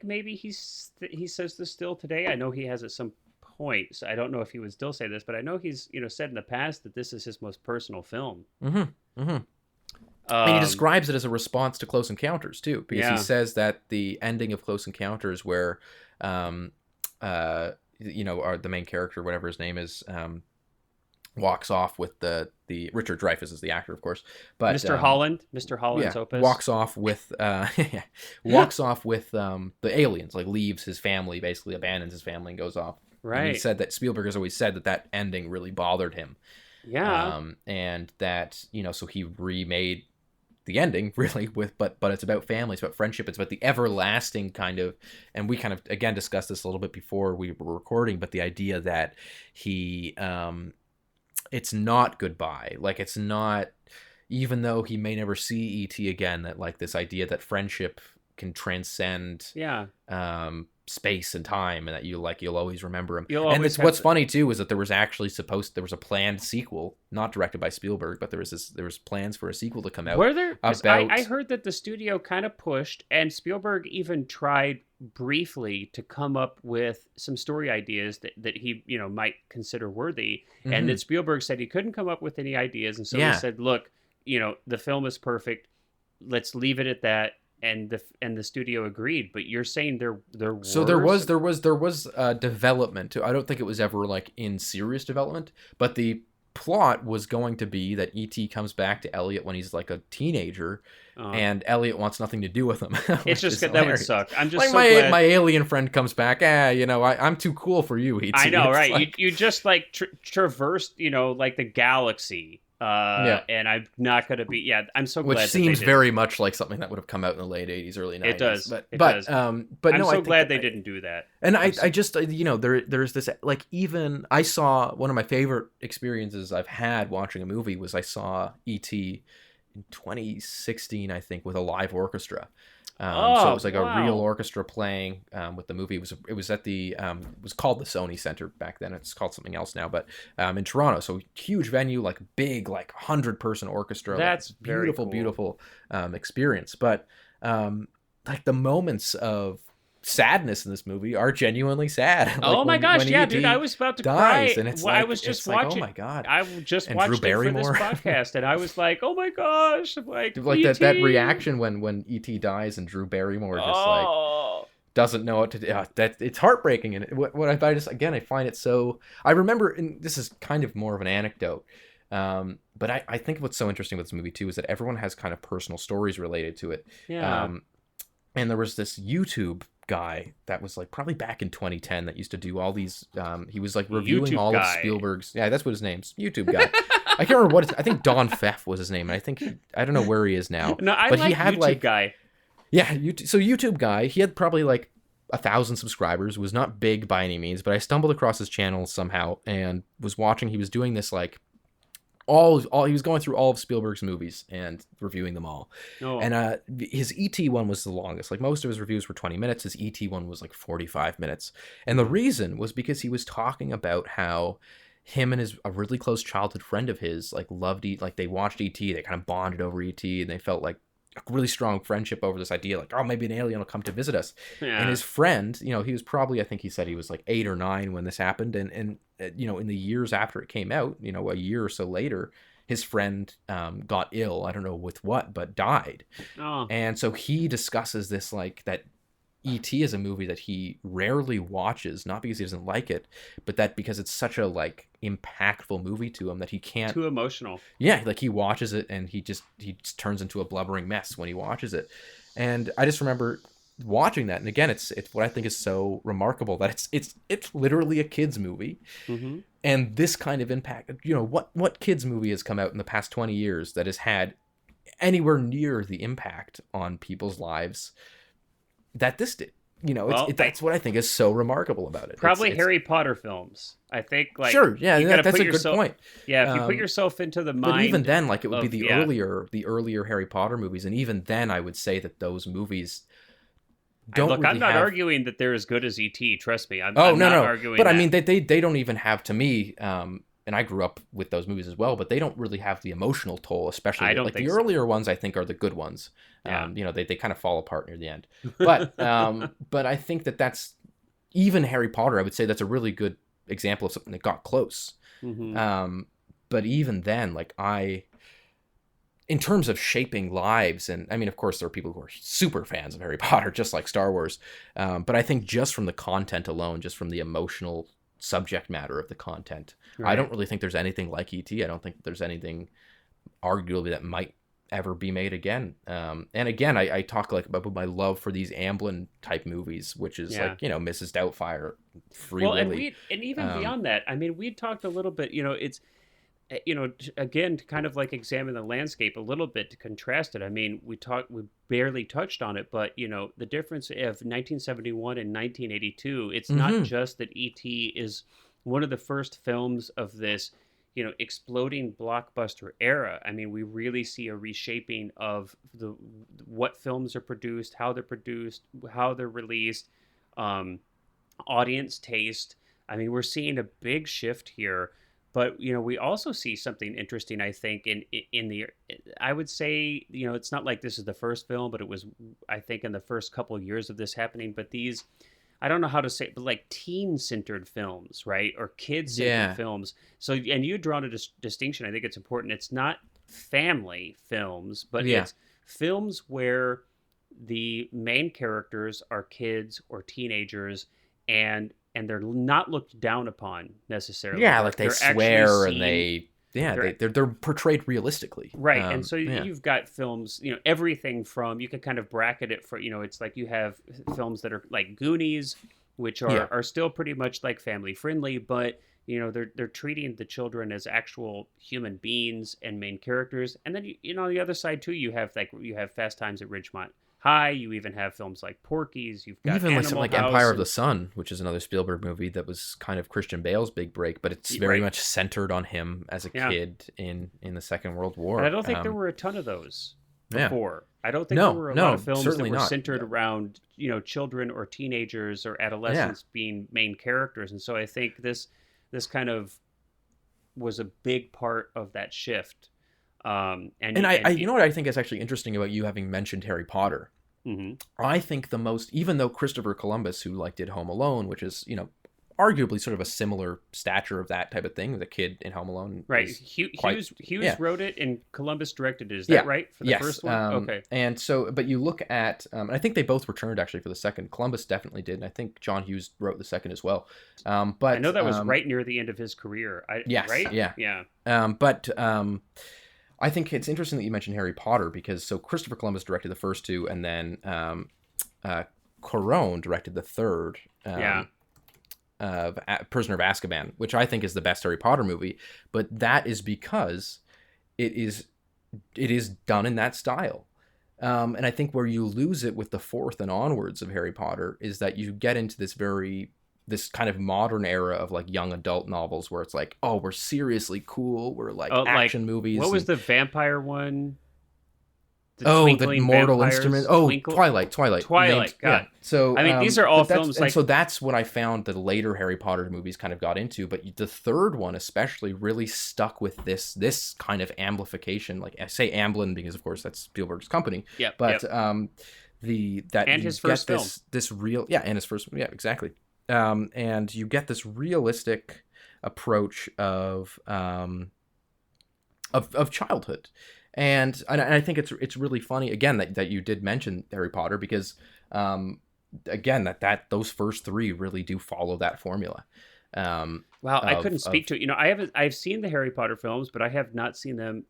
maybe he says this still today. I know he has at some point, so I don't know if he would still say this, but I know he's said in the past that this is his most personal film. And he describes it as a response to Close Encounters too, because he says that the ending of Close Encounters, where the main character, whatever his name is, walks off with the Richard Dreyfuss is the actor, of course, but Mr. Holland's opus, walks off with the aliens, like leaves his family, basically abandons his family and goes off. Right. And he said that Spielberg has always said that ending really bothered him. Yeah. And that, so he remade the ending really but it's about family, it's about friendship, it's about the everlasting kind of, and we kind of again discussed this a little bit before we were recording, but the idea that he it's not goodbye, like it's not, even though he may never see E.T. again, that like this idea that friendship can transcend space and time, and that you'll always remember him. And it's what's funny too is that there was a planned sequel, not directed by Spielberg, but there was plans for a sequel to come out. Were there? I heard that the studio kind of pushed, and Spielberg even tried briefly to come up with some story ideas that he might consider worthy, and that Spielberg said he couldn't come up with any ideas, and so he said, look, the film is perfect, let's leave it at that. And the studio agreed, but you're saying there was development too. I don't think it was ever like in serious development, but the plot was going to be that E.T. comes back to Elliot when he's like a teenager, and Elliot wants nothing to do with him. It's just that would suck. I'm just like so glad my alien friend comes back. I'm too cool for you, E.T. I know, right? Like... You just like traversed, like the galaxy. And I'm not going to be. Yeah, I'm so glad. Which seems very much like something that would have come out in the late '80s, early '90s. It does, but I'm so glad they didn't do that. And I just there's this, like, even I saw one of my favorite experiences I've had watching a movie was I saw E.T. in 2016, I think, with a live orchestra. So it was like a real orchestra playing with the movie. It was at the it was called the Sony Center back then. It's called something else now, but in Toronto. So huge venue, like big, like 100-person orchestra. That's like, beautiful, cool. Beautiful experience. But like the moments of sadness in this movie are genuinely sad. Like oh my gosh, yeah, dude, I was about to cry. And it's I was just watching. Like, oh my god, I just watched it for this podcast, and I was like, oh my gosh, like that reaction when E.T. dies and Drew Barrymore just like doesn't know what to do. That it's heartbreaking, and what I just I find it so. I remember, and this is kind of more of an anecdote. But I think what's so interesting with this movie too is that everyone has kind of personal stories related to it. Yeah. And there was this YouTube guy that was like probably back in 2010 that used to do all these he was like reviewing YouTube all guy. Of Spielberg's, that's what his name's, YouTube guy. I can't remember I think Don Pfeff was his name, and I think I don't know where he is now. No, but like he had YouTube guy. Yeah, YouTube guy, he had probably like 1,000 subscribers, was not big by any means, but I stumbled across his channel somehow and was watching. He was doing this like all he was going through all of Spielberg's movies and reviewing them all. And his E.T. one was the longest. Like most of his reviews were 20 minutes. His E.T. one was like 45 minutes. And the reason was because he was talking about how him and a really close childhood friend of his like loved like they watched E.T. They kind of bonded over E.T. and they felt like a really strong friendship over this idea, like, oh, maybe an alien will come to visit us. Yeah. And his friend, he was probably, I think he said he was like 8 or 9 when this happened. And in the years after it came out, a year or so later, his friend got ill. I don't know with what, but died. Oh. And so he discusses this, like, that E.T. is a movie that he rarely watches, not because he doesn't like it, but that because it's such a, like, impactful movie to him that he can't. Too emotional. Yeah, like, he watches it and he just turns into a blubbering mess when he watches it. And I just remember watching that, and again, it's what I think is so remarkable, that it's literally a kids movie. Mm-hmm. And this kind of impact, you know, what kids movie has come out in the past 20 years that has had anywhere near the impact on people's lives that this did? You know, Well, that's what I think is so remarkable about it. Probably Harry Potter films. I think, like, sure, yeah, that's a good point. Yeah, if you put yourself into the mind. But even then, like, it would be the yeah. earlier Harry Potter movies, and even then, I would say that those movies don't. Look, really I'm not have... arguing that they're as good as E.T. Trust me, I'm no, not arguing. But that. I mean, they don't even have, to me. And I grew up with those movies as well, but they don't really have the emotional toll, especially like the earlier ones. I think are the good ones. Yeah. You know, they kind of fall apart near the end. But but I think that's even Harry Potter. I would say that's a really good example of something that got close. Mm-hmm. But even then, like, in terms of shaping lives, and I mean, of course, there are people who are super fans of Harry Potter, just like Star Wars. But I think just from the content alone, just from the emotional subject matter of the content, right. I don't really think there's anything like E.T. I don't think there's anything arguably that might ever be made again. And again, I talk, like, about my love for these Amblin type movies, which is like, you know, Mrs. Doubtfire, Free Willy. And even beyond that, I mean, we talked a little bit, you know, it's, you know, again, to kind of like examine the landscape a little bit to contrast it. I mean, we barely touched on it, but, you know, the difference of 1971 and 1982, it's not just that E.T. is one of the first films of this, you know, exploding blockbuster era. I mean, we really see a reshaping of what films are produced, how they're released, audience taste. I mean, we're seeing a big shift here. But, you know, we also see something interesting, I think, I would say, you know, it's not like this is the first film, but it was, I think, in the first couple of years of this happening. But these, I don't know how to say it, but like teen-centered films, right? Or kid-centered films. So, and you drawn a distinction. I think it's important. It's not family films, but it's films where the main characters are kids or teenagers, and they're not looked down upon necessarily. Yeah, like they swear and they're portrayed realistically. Right. And so you've got films, you know, everything from, you can kind of bracket it for, you know, it's like you have films that are like Goonies, which are still pretty much like family friendly, but, you know, they're treating the children as actual human beings and main characters. And then, you know, on the other side too, you have Fast Times at Ridgemont High. You even have films like Porky's. You've got even Animal like House Empire of the Sun, which is another Spielberg movie that was kind of Christian Bale's big break, but it's very much centered on him as a kid in the Second World War. And I don't think there were a ton of those before. I don't think there were a lot of films that were centered around, you know, children or teenagers or adolescents being main characters. And so I think this kind of was a big part of that shift. And you know what I think is actually interesting about you having mentioned Harry Potter? Mm-hmm. I think the most, even though Christopher Columbus, who like did Home Alone, which is, you know, arguably sort of a similar stature of that type of thing, the kid in Home Alone. Right. Hughes wrote it and Columbus directed it. Is that right? For the first one? Okay. And so, but you look at, and I think they both returned actually for the second. Columbus definitely did. And I think John Hughes wrote the second as well. But I know that was right near the end of his career. Yes. Right? Yeah. I think it's interesting that you mentioned Harry Potter because so Christopher Columbus directed the first two, and then Cuarón directed the third. Of Prisoner of Azkaban, which I think is the best Harry Potter movie, but that is because it is done in that style. And I think where you lose it with the fourth and onwards of Harry Potter is that you get into this kind of modern era of like young adult novels where it's like, oh, we're seriously cool. We're like action movies. What was the vampire one? The Mortal Instruments. Oh, Twinkle? Twilight. God. Yeah. So I mean, these are all films. And so that's what I found the later Harry Potter movies kind of got into. But the third one especially really stuck with this kind of amplification. Like I say Amblin because of course that's Spielberg's company. Yeah. But and his first film. This real and his first exactly. And you get this realistic approach of of childhood. And I think it's really funny again that you did mention Harry Potter, because again that those first three really do follow that formula. Wow, I couldn't speak to it. I've seen the Harry Potter films, but I have not seen them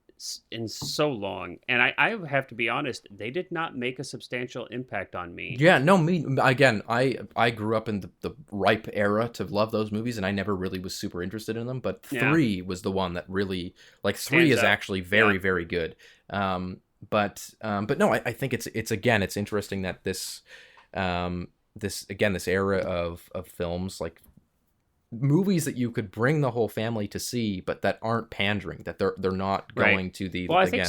in so long. And I have to be honest, they did not make a substantial impact on me. Yeah, no, me again. I grew up in the ripe era to love those movies, and I never really was super interested in them. But three was the one that really, like, three is actually very very good. But no, I think it's interesting that this this era of films, like movies that you could bring the whole family to see, but that aren't pandering, that they're not going to the, well, I think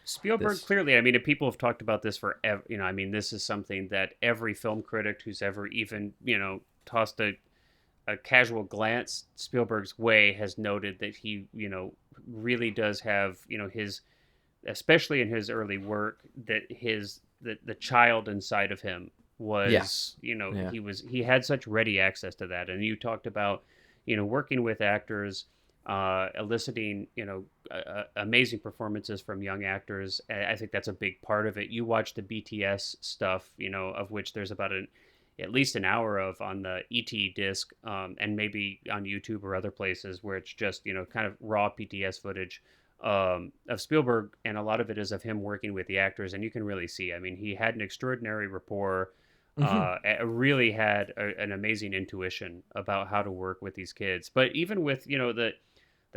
Spielberg clearly, I mean, people have talked about this forever, I mean, this is something that every film critic who's ever even, tossed a casual glance Spielberg's way has noted that he, really does have, his, especially in his early work, that the child inside of him was, he had such ready access to that. And you talked about, working with actors, eliciting, amazing performances from young actors. I think that's a big part of it. You watch the BTS stuff, of which there's about at least an hour of on the E.T. disc, and maybe on YouTube or other places where it's just, kind of raw BTS footage of Spielberg. And a lot of it is of him working with the actors. And you can really see, I mean, he had an extraordinary rapport. Really had an amazing intuition about how to work with these kids. But even with, the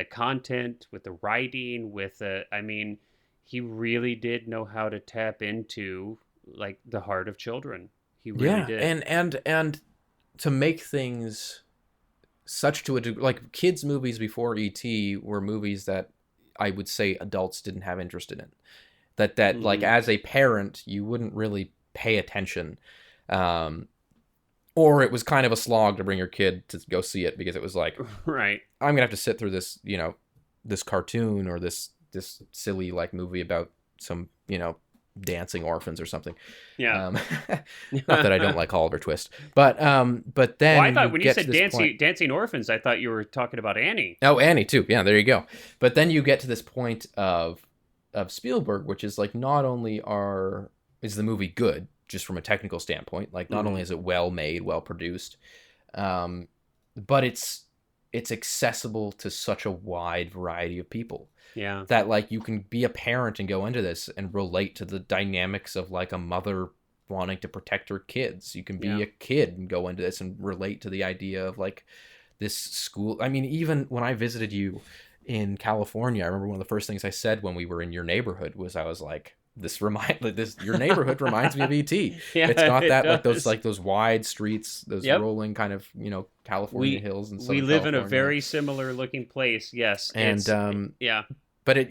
content, with the writing, with I mean, he really did know how to tap into, like, the heart of children. He really did. And to make things such to a degree, like, kids movies before E.T. were movies that I would say adults didn't have interest in. That like, as a parent, you wouldn't really pay attention. Or it was kind of a slog to bring your kid to go see it, because it was like, right, I'm gonna have to sit through this, this cartoon or this silly, like, movie about some, dancing orphans or something. Yeah. Not that I don't like Oliver Twist, but then, well, I thought when you said dancing orphans, I thought you were talking about Annie. Oh, Annie too. Yeah, there you go. But then you get to this point of Spielberg, which is like, not only is the movie good just from a technical standpoint, like, not only is it well made, well produced, but it's accessible to such a wide variety of people. Yeah. That, like, you can be a parent and go into this and relate to the dynamics of, like, a mother wanting to protect her kids. You can be a kid and go into this and relate to the idea of, like, this school. I mean, even when I visited you in California, I remember one of the first things I said when we were in your neighborhood was, I was like, your neighborhood reminds me of E.T. Yeah, it's got that does. those wide streets, those rolling kind of, California hills and Southern we live California. in a very similar looking place. Yes. And yeah. But it,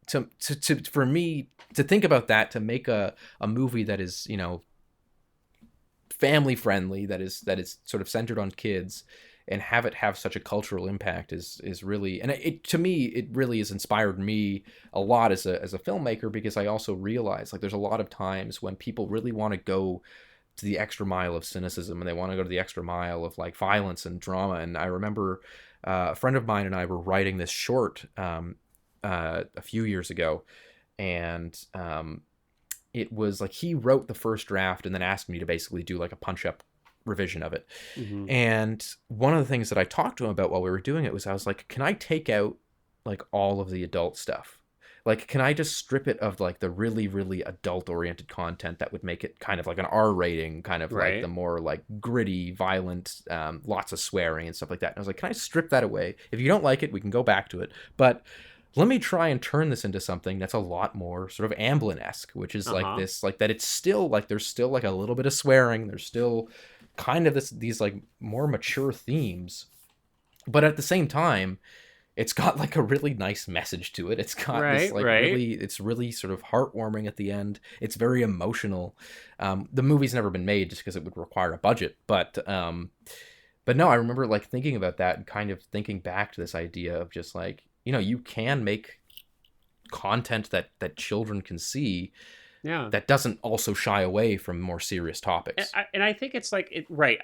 to for me to think about that, to make a movie that is, family friendly, that is sort of centered on kids, and have it have such a cultural impact is really, and to me, it really has inspired me a lot as a filmmaker, because I also realize, like, there's a lot of times when people really want to go to the extra mile of cynicism, and they want to go to the extra mile of, like, violence and drama. And I remember a friend of mine and I were writing this short a few years ago, and it was like, he wrote the first draft and then asked me to basically do, like, a punch-up revision of it. And one of the things that I talked to him about while we were doing it was, I was like, can I take out, like, all of the adult stuff? Like, can I just strip it of, like, the really, really adult-oriented content that would make it kind of like an R rating, kind of like the more, like, gritty, violent, lots of swearing and stuff like that. And I was like, can I strip that away? If you don't like it, we can go back to it. But let me try and turn this into something that's a lot more sort of Amblin-esque, which is like this, like, that it's still, like, there's still, like, a little bit of swearing. There's still kind of these, like, more mature themes. But at the same time, it's got, like, a really nice message to it. It's got this, like, it's really sort of heartwarming at the end. It's very emotional. The movie's never been made just because it would require a budget. But no, I remember, like, thinking about that and kind of thinking back to this idea of just, like, you can make content that children can see, that doesn't also shy away from more serious topics. And I think it's like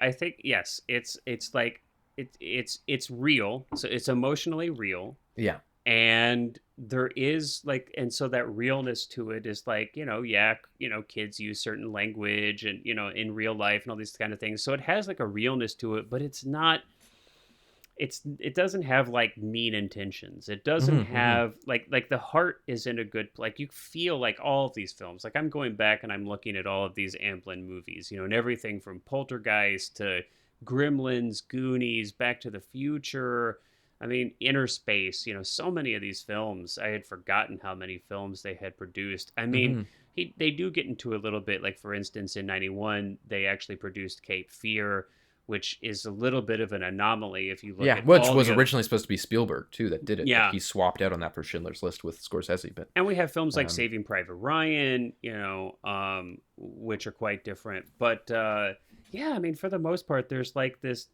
I think, yes, it's like it's real, so it's emotionally real. Yeah. And there is like, and so that realness to it is like, kids use certain language and, in real life and all these kind of things. So it has like a realness to it, but it's not, it doesn't have like mean intentions. It doesn't have like the heart is in a good, like you feel like all of these films, like I'm going back and I'm looking at all of these Amblin movies, and everything from Poltergeist to Gremlins, Goonies, Back to the Future. I mean, Inner Space, so many of these films, I had forgotten how many films they had produced. I mean, they do get into a little bit, like for instance, in 91, they actually produced Cape Fear, which is a little bit of an anomaly if you look at which was originally supposed to be Spielberg, too, that did it. Yeah. He swapped out on that for Schindler's List with Scorsese. But and we have films like Saving Private Ryan, which are quite different. But, yeah, I mean, for the most part, there's like this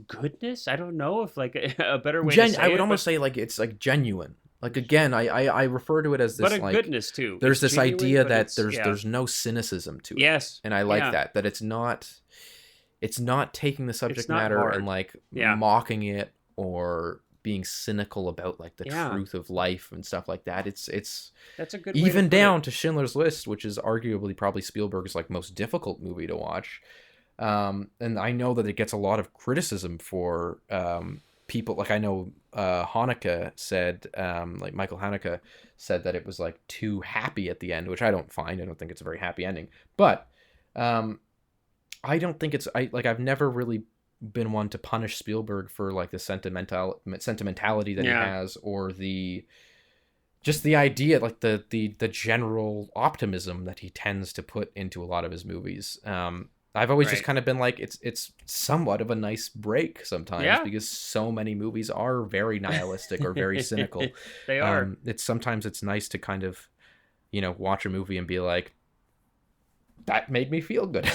goodness. I don't know if like a better way to say I would almost say like it's like genuine. Like again, I refer to it as this, but like goodness too. There's this idea that there's no cynicism to it. Yes, and I like that it's not taking the subject matter hard. And like mocking it or being cynical about like the truth of life and stuff like that. That's a good even down to Schindler's List, which is arguably probably Spielberg's like most difficult movie to watch. And I know that it gets a lot of criticism for people. Like I know Haneke said, like Michael Haneke said that it was like too happy at the end, which I don't find. I don't think it's a very happy ending. But I don't think I've never really been one to punish Spielberg for like the sentimentality that he has, or just the idea, like the general optimism that he tends to put into a lot of his movies. I've always just kind of been like, it's somewhat of a nice break sometimes because so many movies are very nihilistic or very cynical. They are. Sometimes it's nice to kind of, watch a movie and be like, that made me feel good.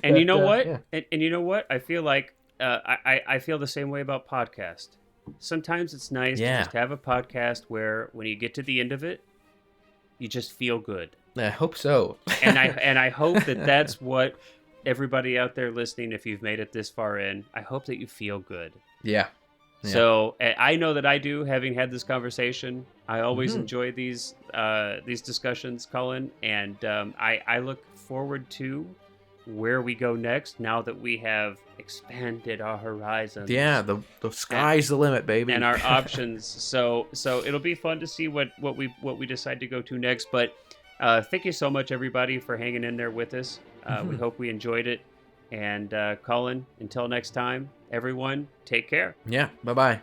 And you know what? Yeah. And you know what? I feel like I feel the same way about podcast. Sometimes it's nice to just have a podcast where when you get to the end of it, you just feel good. I hope so. and I hope that's what everybody out there listening, if you've made it this far in, I hope that you feel good. Yeah. So I know that I do, having had this conversation. I always enjoy these discussions, Colin, and I look forward to where we go next now that we have expanded our horizons. Yeah, the sky's the limit, baby, and our options. So it'll be fun to see what we decide to go to next. But thank you so much, everybody, for hanging in there with us. We hope we enjoyed it. And Colin, until next time, everyone, take care. Yeah, bye-bye.